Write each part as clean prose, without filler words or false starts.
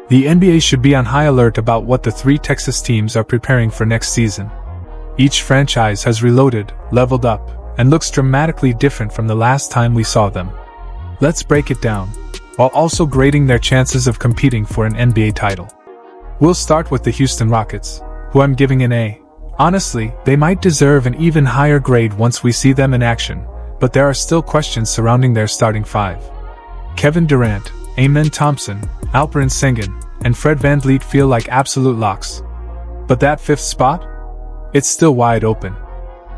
The NBA should be on high alert about what the three Texas teams are preparing for next season. Each franchise has reloaded, leveled up, and looks dramatically different from the last time we saw them. Let's break it down, while also grading their chances of competing for an NBA title. We'll start with the Houston Rockets, who I'm giving an A. Honestly, they might deserve an even higher grade once we see them in action, but there are still questions surrounding their starting five. Kevin Durant, Amen Thompson, Alperen Sengun, and Fred VanVleet feel like absolute locks. But that fifth spot? It's still wide open.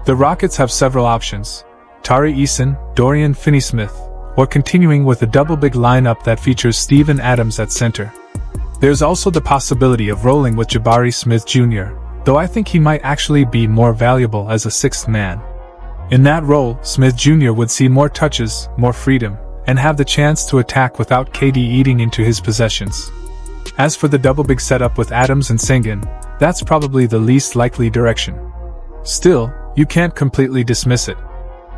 The Rockets have several options: Tari Eason, Dorian Finney-Smith, or continuing with a double big lineup that features Steven Adams at center. There's also the possibility of rolling with Jabari Smith Jr., though I think he might actually be more valuable as a sixth man. In that role, Smith Jr. would see more touches, more freedom, and have the chance to attack without KD eating into his possessions. As for the double big setup with Adams and Sengun, that's probably the least likely direction. Still, you can't completely dismiss it.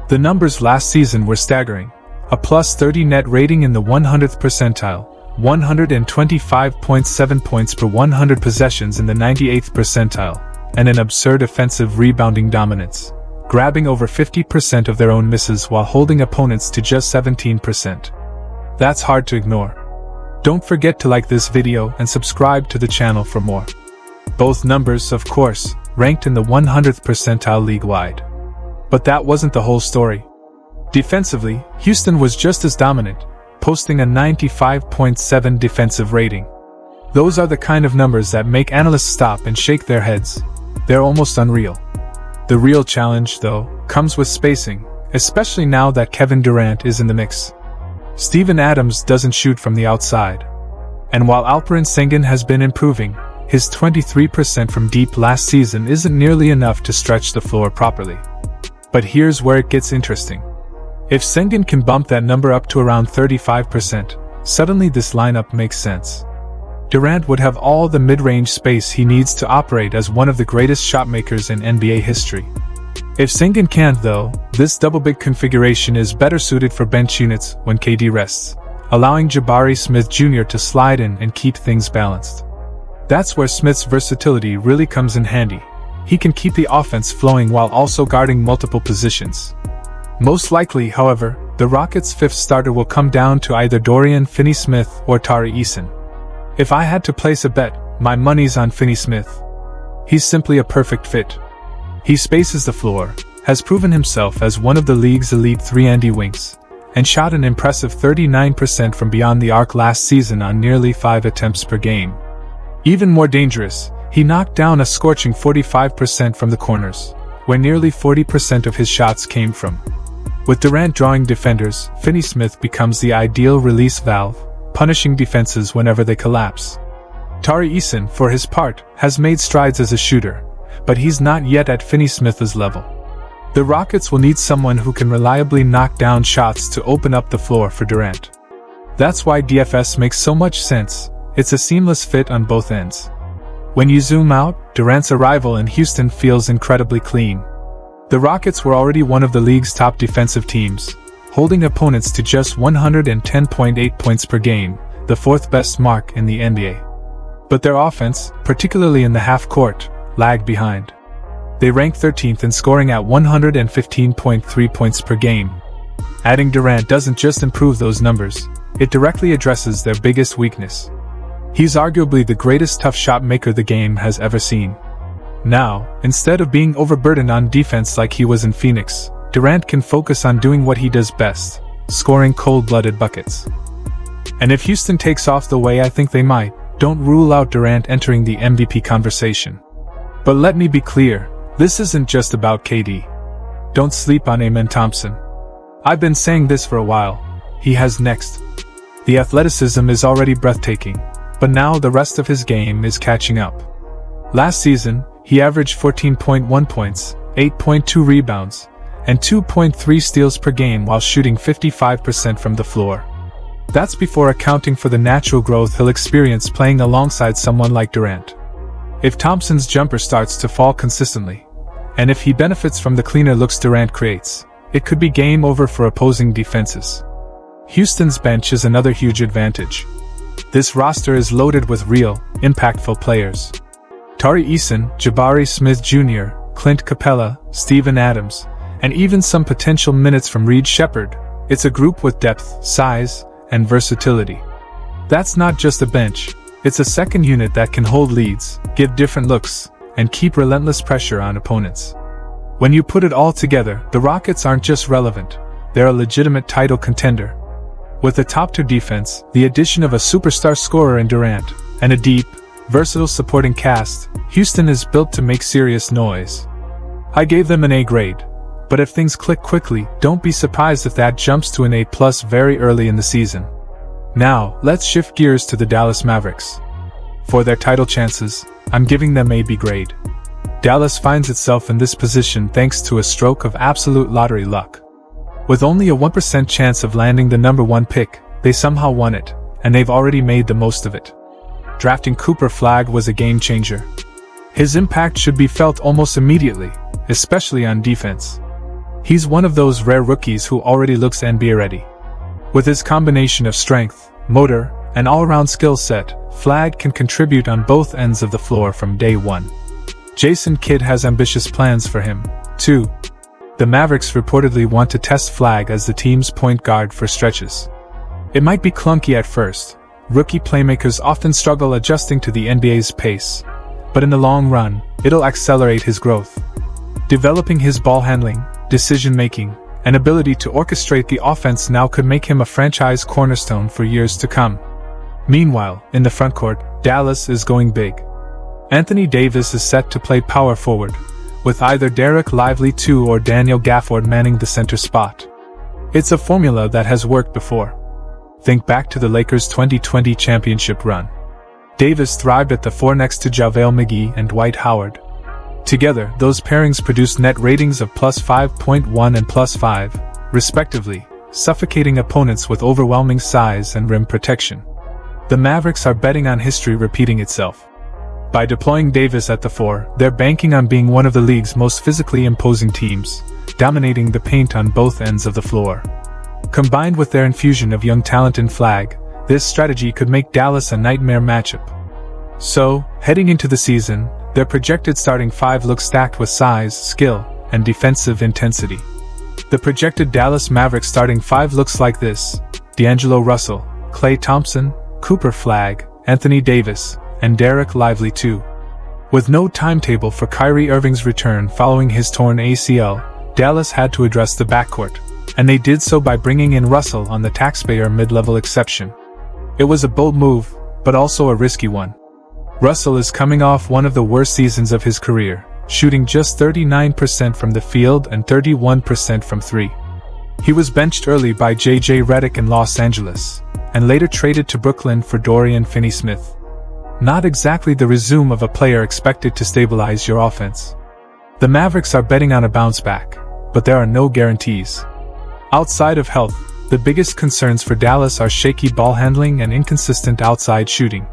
The numbers last season were staggering: a plus 30 net rating in the 100th percentile, 125.7 points per 100 possessions in the 98th percentile, and an absurd offensive rebounding dominance, grabbing over 50% of their own misses while holding opponents to just 17%. That's hard to ignore. Don't forget to like this video and subscribe to the channel for more. Both numbers, of course, ranked in the 100th percentile league-wide. But that wasn't the whole story. Defensively, Houston was just as dominant, posting a 95.7 defensive rating. Those are the kind of numbers that make analysts stop and shake their heads. They're almost unreal. The real challenge, though, comes with spacing, especially now that Kevin Durant is in the mix. Steven Adams doesn't shoot from the outside. And while Alperen Sengun has been improving, his 23% from deep last season isn't nearly enough to stretch the floor properly. But here's where it gets interesting. If Sengun can bump that number up to around 35%, suddenly this lineup makes sense. Durant would have all the mid-range space he needs to operate as one of the greatest shotmakers in NBA history. If Sengun can't, though, this double-big configuration is better suited for bench units when KD rests, allowing Jabari Smith Jr. to slide in and keep things balanced. That's where Smith's versatility really comes in handy. He can keep the offense flowing while also guarding multiple positions. Most likely, however, the Rockets' fifth starter will come down to either Dorian Finney-Smith or Tari Eason. If I had to place a bet, my money's on Finney-Smith. He's simply a perfect fit. He spaces the floor, has proven himself as one of the league's elite 3-and-D wings, and shot an impressive 39% from beyond the arc last season on nearly 5 attempts per game. Even more dangerous, he knocked down a scorching 45% from the corners, where nearly 40% of his shots came from. With Durant drawing defenders, Finney-Smith becomes the ideal release valve, punishing defenses whenever they collapse. Tari Eason, for his part, has made strides as a shooter, but he's not yet at Finney-Smith's level. The Rockets will need someone who can reliably knock down shots to open up the floor for Durant. That's why DFS makes so much sense. It's a seamless fit on both ends. When you zoom out, Durant's arrival in Houston feels incredibly clean. The Rockets were already one of the league's top defensive teams, holding opponents to just 110.8 points per game, the fourth best mark in the NBA. But their offense, particularly in the half-court, lagged behind. They ranked 13th in scoring at 115.3 points per game. Adding Durant doesn't just improve those numbers, it directly addresses their biggest weakness. He's arguably the greatest tough shot maker the game has ever seen. Now, instead of being overburdened on defense like he was in Phoenix, Durant can focus on doing what he does best, scoring cold-blooded buckets. And if Houston takes off the way I think they might, don't rule out Durant entering the MVP conversation. But let me be clear, this isn't just about KD. Don't sleep on Amen Thompson. I've been saying this for a while. He has next. The athleticism is already breathtaking, but now the rest of his game is catching up. Last season, he averaged 14.1 points, 8.2 rebounds, and 2.3 steals per game while shooting 55% from the floor. That's before accounting for the natural growth he'll experience playing alongside someone like Durant. If Thompson's jumper starts to fall consistently, and if he benefits from the cleaner looks Durant creates, it could be game over for opposing defenses. Houston's bench is another huge advantage. This roster is loaded with real, impactful players. Tari Eason, Jabari Smith Jr., Clint Capella, Steven Adams, and even some potential minutes from Reed Shepherd. It's a group with depth, size, and versatility. That's not just a bench, it's a second unit that can hold leads, give different looks, and keep relentless pressure on opponents. When you put it all together, the Rockets aren't just relevant, they're a legitimate title contender. With a top-tier defense, the addition of a superstar scorer in Durant, and a deep, versatile supporting cast, Houston is built to make serious noise. I gave them an A grade, but if things click quickly, don't be surprised if that jumps to an A+ very early in the season. Now, let's shift gears to the Dallas Mavericks. For their title chances, I'm giving them a B grade. Dallas finds itself in this position thanks to a stroke of absolute lottery luck. With only a 1% chance of landing the number 1 pick, they somehow won it, and they've already made the most of it. Drafting Cooper Flagg was a game changer. His impact should be felt almost immediately, especially on defense. He's one of those rare rookies who already looks NBA ready. With his combination of strength, motor, and all-around skill set, Flagg can contribute on both ends of the floor from day one. Jason Kidd has ambitious plans for him, too. The Mavericks reportedly want to test Flagg as the team's point guard for stretches. It might be clunky at first. Rookie playmakers often struggle adjusting to the NBA's pace, but in the long run, it'll accelerate his growth. Developing his ball handling, decision-making, and ability to orchestrate the offense now could make him a franchise cornerstone for years to come. Meanwhile, in the frontcourt, Dallas is going big. Anthony Davis is set to play power forward, with either Derek Lively II or Daniel Gafford manning the center spot. It's a formula that has worked before. Think back to the Lakers' 2020 championship run. Davis thrived at the 4 next to JaVale McGee and Dwight Howard. Together, those pairings produced net ratings of +5.1 and +5, respectively, suffocating opponents with overwhelming size and rim protection. The Mavericks are betting on history repeating itself. By deploying Davis at the 4, they're banking on being one of the league's most physically imposing teams, dominating the paint on both ends of the floor. Combined with their infusion of young talent in Flagg, this strategy could make Dallas a nightmare matchup. So, heading into the season, their projected starting 5 looks stacked with size, skill, and defensive intensity. The projected Dallas Mavericks starting 5 looks like this: D'Angelo Russell, Klay Thompson, Cooper Flagg, Anthony Davis, and Derek Lively II. With no timetable for Kyrie Irving's return following his torn ACL, Dallas had to address the backcourt, and they did so by bringing in Russell on the taxpayer mid-level exception. It was a bold move, but also a risky one. Russell is coming off one of the worst seasons of his career, shooting just 39% from the field and 31% from 3. He was benched early by J.J. Redick in Los Angeles, and later traded to Brooklyn for Dorian Finney-Smith. Not exactly the resume of a player expected to stabilize your offense. The Mavericks are betting on a bounce back, but there are no guarantees. Outside of health, the biggest concerns for Dallas are shaky ball handling and inconsistent outside shooting.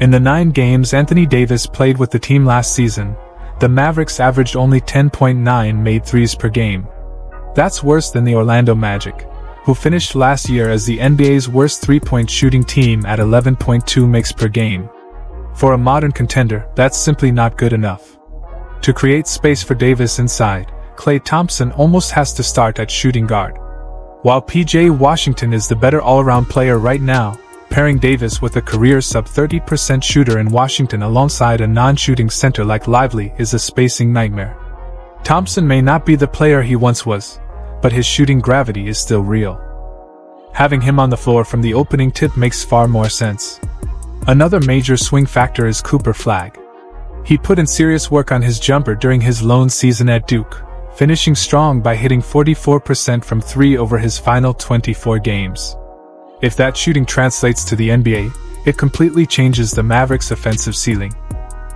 In the 9 games Anthony Davis played with the team last season, the Mavericks averaged only 10.9 made threes per game. That's worse than the Orlando Magic, who finished last year as the NBA's worst three-point shooting team at 11.2 makes per game. For a modern contender, that's simply not good enough. To create space for Davis inside, Klay Thompson almost has to start at shooting guard. While PJ Washington is the better all-around player right now, pairing Davis with a career sub-30% shooter in Washington alongside a non-shooting center like Lively is a spacing nightmare. Thompson may not be the player he once was, but his shooting gravity is still real. Having him on the floor from the opening tip makes far more sense. Another major swing factor is Cooper Flagg. He put in serious work on his jumper during his lone season at Duke, finishing strong by hitting 44% from 3 over his final 24 games. If that shooting translates to the NBA, it completely changes the Mavericks' offensive ceiling.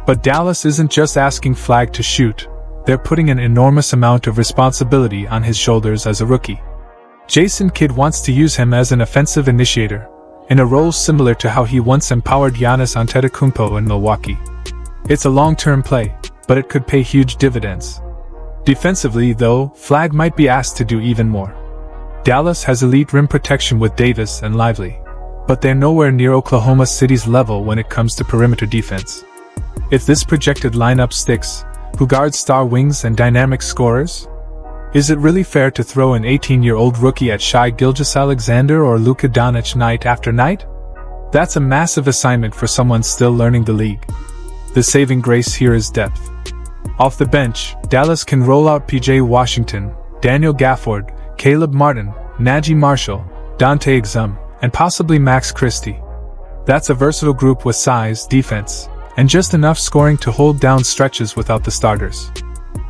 But Dallas isn't just asking Flagg to shoot, they're putting an enormous amount of responsibility on his shoulders as a rookie. Jason Kidd wants to use him as an offensive initiator, in a role similar to how he once empowered Giannis Antetokounmpo in Milwaukee. It's a long-term play, but it could pay huge dividends. Defensively, though, Flagg might be asked to do even more. Dallas has elite rim protection with Davis and Lively, but they're nowhere near Oklahoma City's level when it comes to perimeter defense. If this projected lineup sticks, who guards star wings and dynamic scorers? Is it really fair to throw an 18-year-old rookie at Shai Gilgeous-Alexander or Luka Doncic night after night? That's a massive assignment for someone still learning the league. The saving grace here is depth. Off the bench, Dallas can roll out PJ Washington, Daniel Gafford, Caleb Martin, Najee Marshall, Dante Exum, and possibly Max Christie. That's a versatile group with size, defense, and just enough scoring to hold down stretches without the starters.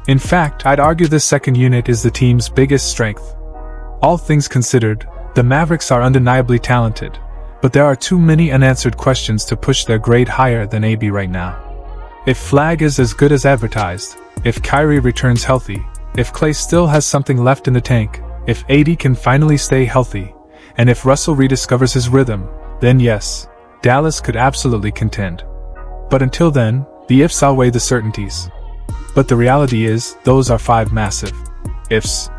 In fact, I'd argue this second unit is the team's biggest strength. All things considered, the Mavericks are undeniably talented, but there are too many unanswered questions to push their grade higher than AB right now. If Flag is as good as advertised, if Kyrie returns healthy, if Klay still has something left in the tank, if AD can finally stay healthy, and if Russell rediscovers his rhythm, then yes, Dallas could absolutely contend. But until then, the ifs outweigh the certainties. But the reality is, those are 5 massive ifs.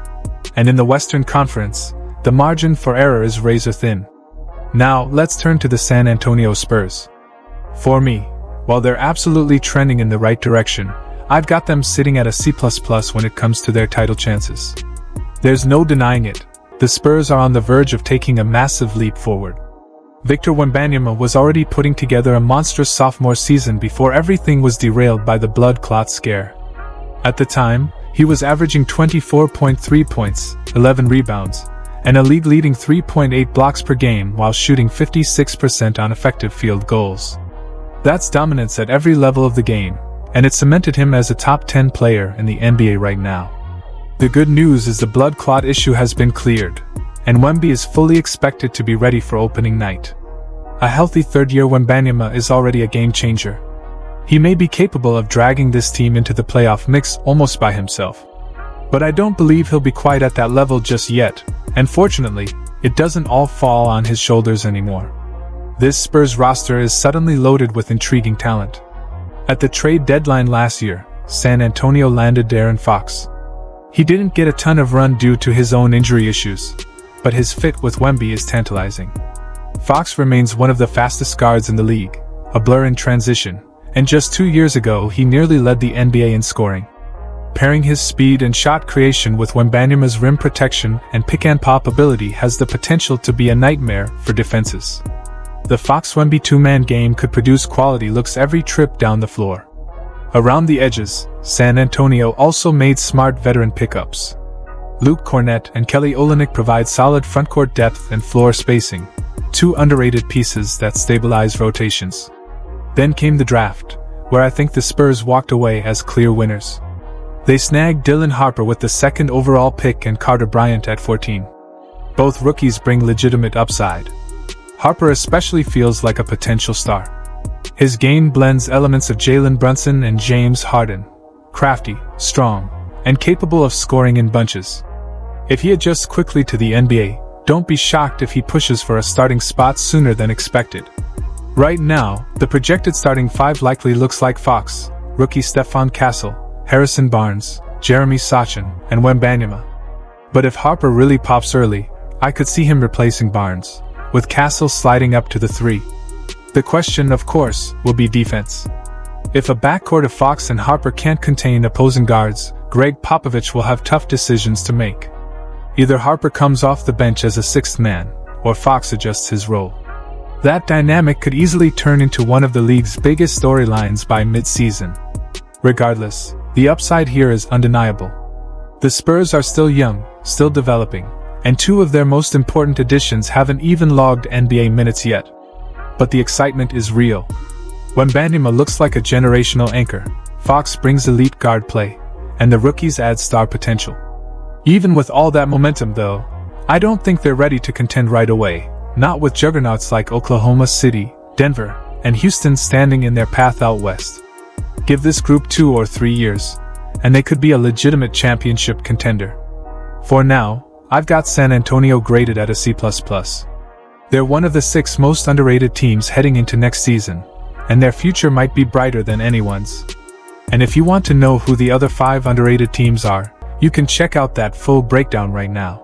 And in the Western Conference, the margin for error is razor thin. Now, let's turn to the San Antonio Spurs. For me, while they're absolutely trending in the right direction, I've got them sitting at a C++ when it comes to their title chances. There's no denying it, the Spurs are on the verge of taking a massive leap forward. Victor Wembanyama was already putting together a monstrous sophomore season before everything was derailed by the blood clot scare. At the time, he was averaging 24.3 points, 11 rebounds, and a league-leading 3.8 blocks per game while shooting 56% on effective field goals. That's dominance at every level of the game, and it cemented him as a top 10 player in the NBA right now. The good news is the blood clot issue has been cleared, and Wemby is fully expected to be ready for opening night. A healthy third-year Wembanyama is already a game-changer. He may be capable of dragging this team into the playoff mix almost by himself. But I don't believe he'll be quite at that level just yet, and fortunately, it doesn't all fall on his shoulders anymore. This Spurs roster is suddenly loaded with intriguing talent. At the trade deadline last year, San Antonio landed De'Aaron Fox. He didn't get a ton of run due to his own injury issues, but his fit with Wemby is tantalizing. Fox remains one of the fastest guards in the league, a blur in transition, and just 2 years ago he nearly led the NBA in scoring. Pairing his speed and shot creation with Wembanyama's rim protection and pick-and-pop ability has the potential to be a nightmare for defenses. The Fox-Wemby two-man game could produce quality looks every trip down the floor. Around the edges, San Antonio also made smart veteran pickups. Luke Kornet and Kelly Olynyk provide solid frontcourt depth and floor spacing, 2 underrated pieces that stabilize rotations. Then came the draft, where I think the Spurs walked away as clear winners. They snagged Dylan Harper with the 2nd overall pick and Carter Bryant at 14. Both rookies bring legitimate upside. Harper especially feels like a potential star. His game blends elements of Jalen Brunson and James Harden, crafty, strong, and capable of scoring in bunches. If he adjusts quickly to the NBA, don't be shocked if he pushes for a starting spot sooner than expected. Right now, the projected starting 5 likely looks like Fox, rookie Stephon Castle, Harrison Barnes, Jeremy Sochan, and Wembanyama. But if Harper really pops early, I could see him replacing Barnes, with Castle sliding up to the 3. The question, of course, will be defense. If a backcourt of Fox and Harper can't contain opposing guards, Greg Popovich will have tough decisions to make. Either Harper comes off the bench as a 6th man, or Fox adjusts his role. That dynamic could easily turn into one of the league's biggest storylines by mid-season. Regardless, the upside here is undeniable. The Spurs are still young, still developing, and 2 of their most important additions haven't even logged NBA minutes yet. But the excitement is real. Wembanyama looks like a generational anchor, Fox brings elite guard play, and the rookies add star potential. Even with all that momentum though, I don't think they're ready to contend right away, not with juggernauts like Oklahoma City, Denver, and Houston standing in their path out west. Give this group 2 or 3 years, and they could be a legitimate championship contender. For now, I've got San Antonio graded at a C++. They're one of the 6 most underrated teams heading into next season, and their future might be brighter than anyone's. And if you want to know who the other 5 underrated teams are, you can check out that full breakdown right now.